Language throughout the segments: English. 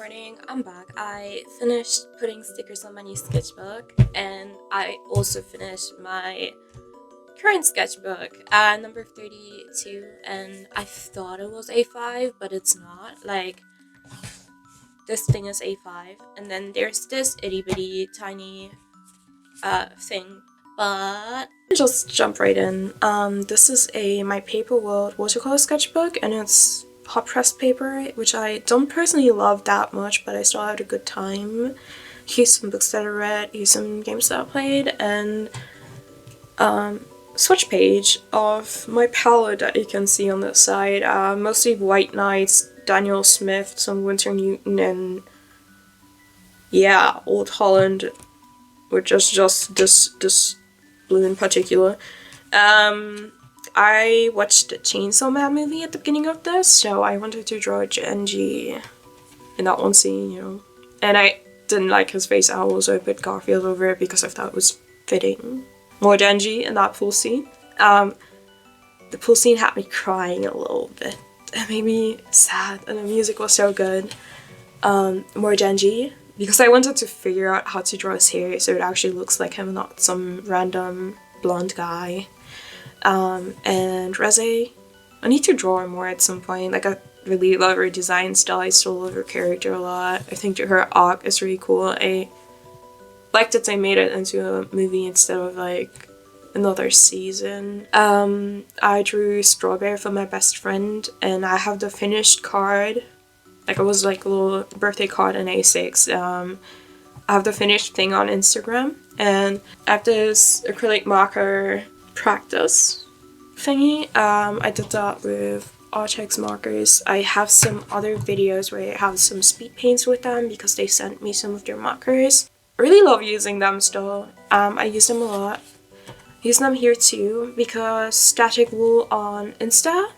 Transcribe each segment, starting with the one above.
morning, I'm back. I finished putting stickers on my new sketchbook, and I also finished my current sketchbook, number 32, and I thought it was A5, but it's not. Like, this thing is A5, and then there's this itty-bitty tiny thing, but just jump right in. This is a Mypaperworld watercolor sketchbook, and it's hot pressed paper, which I don't personally love that much, but I still had a good time. Here's some books that I read, here's some games that I played, and swatch page of my palette that you can see on the side. Mostly White Knights, Daniel Smith, some Winter Newton, and yeah, Old Holland, which is just this blue in particular. I watched the Chainsaw Man movie at the beginning of this, so I wanted to draw Genji in that one scene, you know. And I didn't like his face at all, so I put Garfield over it because I thought it was fitting. More Genji in that pool scene. The pool scene had me crying a little bit. It made me sad, and the music was so good. More Genji, because I wanted to figure out how to draw his hair so it actually looks like him, not some random blonde guy. And Reze, I need to draw her more at some point. Like, I really love her design style, I still love her character a lot. I think her arc is really cool. I like that they made it into a movie instead of like another season. I drew Strawberry for my best friend, and I have the finished card. Like, it was like a little birthday card in A6. I have the finished thing on Instagram, and I have this acrylic marker practice thingy. I did that with Artex markers. I have some other videos where I have some speed paints with them because they sent me some of their markers. I really love using them still. I use them a lot. I use them here too because Static Wool on Insta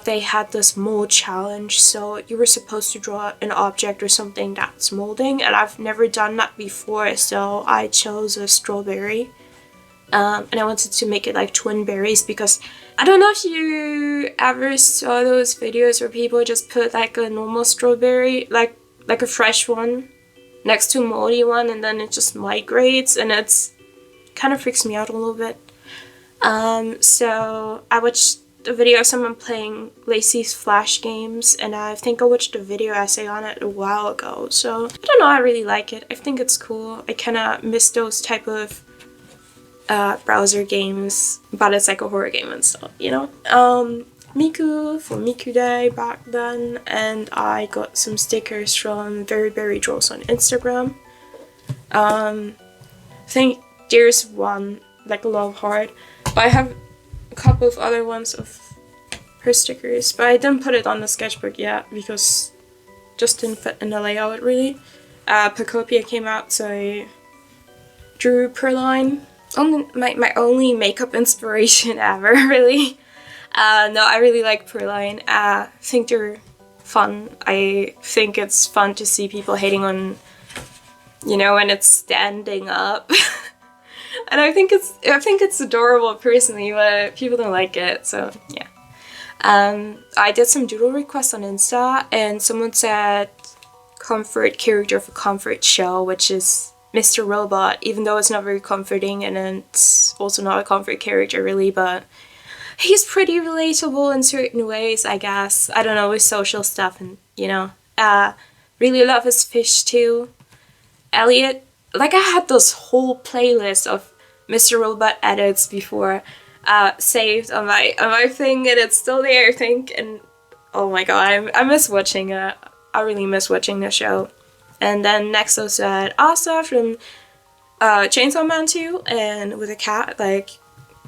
they had this mold challenge, so you were supposed to draw an object or something that's molding, and I've never done that before, so I chose a strawberry. And I wanted to make it like twin berries because I don't know if you ever saw those videos where people just put like a normal strawberry, like a fresh one, next to a moldy one, and then it just migrates, and it's kind of freaks me out a little bit. So I watched a video of someone playing Lacey's Flash games, and I think I watched a video essay on it a while ago, so I don't know, I really like it. I think it's cool. I kind of miss those type of browser games, but it's like a horror game and stuff, you know? Miku for Miku Day back then, and I got some stickers from Very Berry Draws on Instagram. I think there's one, like a love heart, but I have a couple of other ones of her stickers, but I didn't put it on the sketchbook yet because it just didn't fit in the layout really. Pacopia came out, so I drew Perline. My only makeup inspiration ever, really. No, I really like Perline. I think they're fun. I think it's fun to see people hating on, you know, when it's standing up. And I think it's adorable personally, but people don't like it, so yeah. I did some doodle requests on Insta, and someone said comfort character for comfort show, which is Mr. Robot, even though it's not very comforting, and it's also not a comfort character really, but he's pretty relatable in certain ways, I guess. I don't know, with social stuff, and you know. Really love his fish too. Elliot, like, I had this whole playlist of Mr. Robot edits before saved on my thing, and it's still there, I think, and oh my god, I miss watching it. I really miss watching the show. And then next I said Asa from Chainsaw Man 2, and with a cat, like,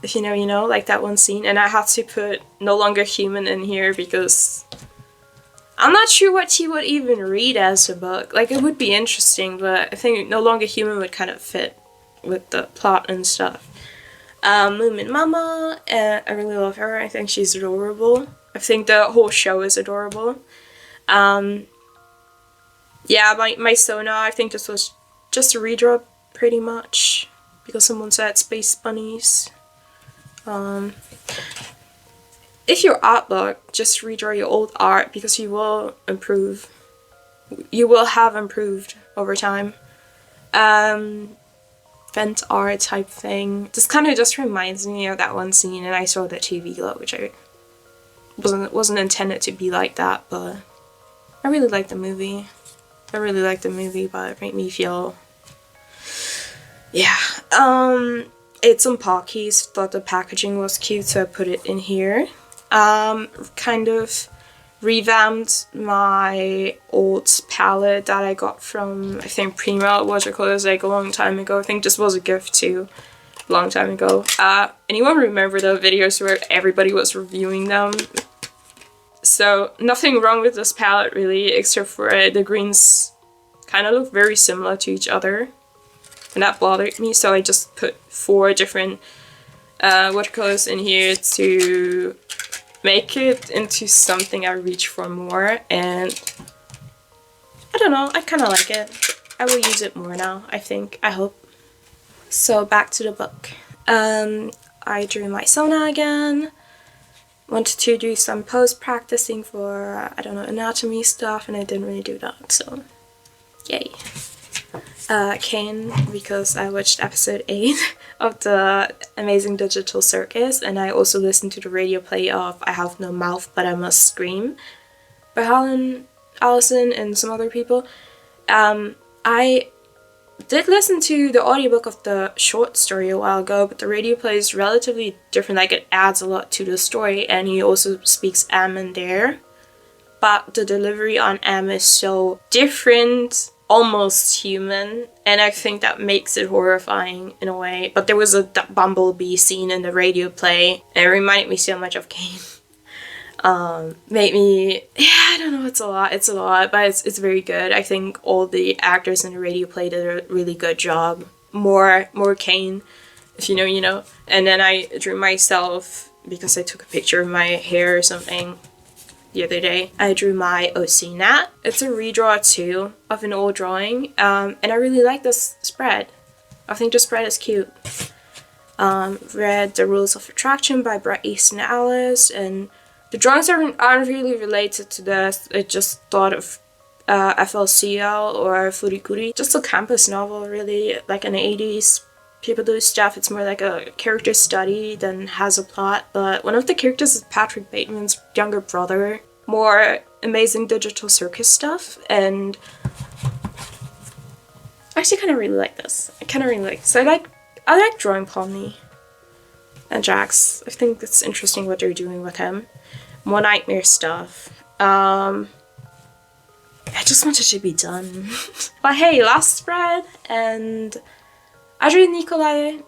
if you know, you know, like that one scene. And I had to put No Longer Human in here because I'm not sure what he would even read as a book. Like, it would be interesting, but I think No Longer Human would kind of fit with the plot and stuff. Moomin Mama, I really love her. I think she's adorable. I think the whole show is adorable. Yeah, my Sona, I think this was just a redraw pretty much, because someone said Space Bunnies. If your art block, just redraw your old art because you will improve you will have improved over time. Vent art type thing. This kind of just reminds me of that one scene and I saw the TV glow, which I wasn't intended to be like that, but I really like the movie. I really like the movie, but it made me feel, yeah. Ate some Pockies, thought the packaging was cute, so I put it in here. Kind of revamped my old palette that I got from, I think, Prima Watercolors like a long time ago. I think this was a gift too, a long time ago. Anyone remember the videos where everybody was reviewing them? So nothing wrong with this palette really, except for the greens kind of look very similar to each other. And that bothered me, so I just put 4 different watercolors in here to make it into something I reach for more, and I don't know, I kind of like it. I will use it more now, I think, I hope. So back to the book. I drew my Sona again. Wanted to do some post-practicing for, I don't know, anatomy stuff, and I didn't really do that, so yay. Kane, because I watched episode 8 of the Amazing Digital Circus, and I also listened to the radio play of I Have No Mouth But I Must Scream by Allison and some other people. I did listen to the audiobook of the short story a while ago, but the radio play is relatively different, like it adds a lot to the story, and he also speaks M in there. But the delivery on M is so different, almost human, and I think that makes it horrifying in a way. But there was a bumblebee scene in the radio play, and it reminded me so much of Kane. Made me, yeah, I don't know, it's a lot, but it's very good. I think all the actors in the radio play did a really good job. More Kane, if you know, you know. And then I drew myself, because I took a picture of my hair or something the other day. I drew my OC Nat. It's a redraw too of an old drawing, and I really like this spread. I think the spread is cute. Read The Rules of Attraction by Bret Easton Ellis, and the drawings aren't really related to this. I just thought of FLCL or Furikuri. Just a campus novel, really, like in the 80s. People do stuff, it's more like a character study than has a plot, but one of the characters is Patrick Bateman's younger brother. More Amazing Digital Circus stuff, and I actually kind of really like this. I like drawing Pomni and Jax. I think it's interesting what they're doing with him. More Nightmare stuff. I just want it to be done. But hey, last spread, and I drew Nikolai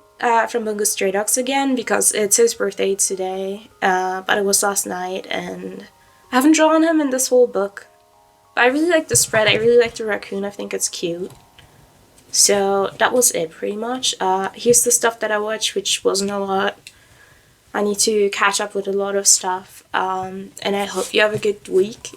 from Bungo Stray Dogs again because it's his birthday today, but it was last night, and I haven't drawn him in this whole book. But I really like the spread, I really like the raccoon, I think it's cute. So that was it pretty much. Here's the stuff that I watched, which wasn't a lot. I need to catch up with a lot of stuff, and I hope you have a good week.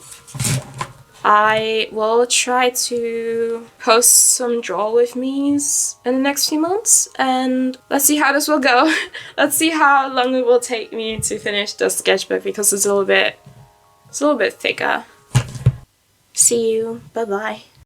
I will try to post some draw with me's in the next few months, and let's see how this will go. Let's see how long it will take me to finish the sketchbook, because it's a little bit thicker. See you. Bye bye.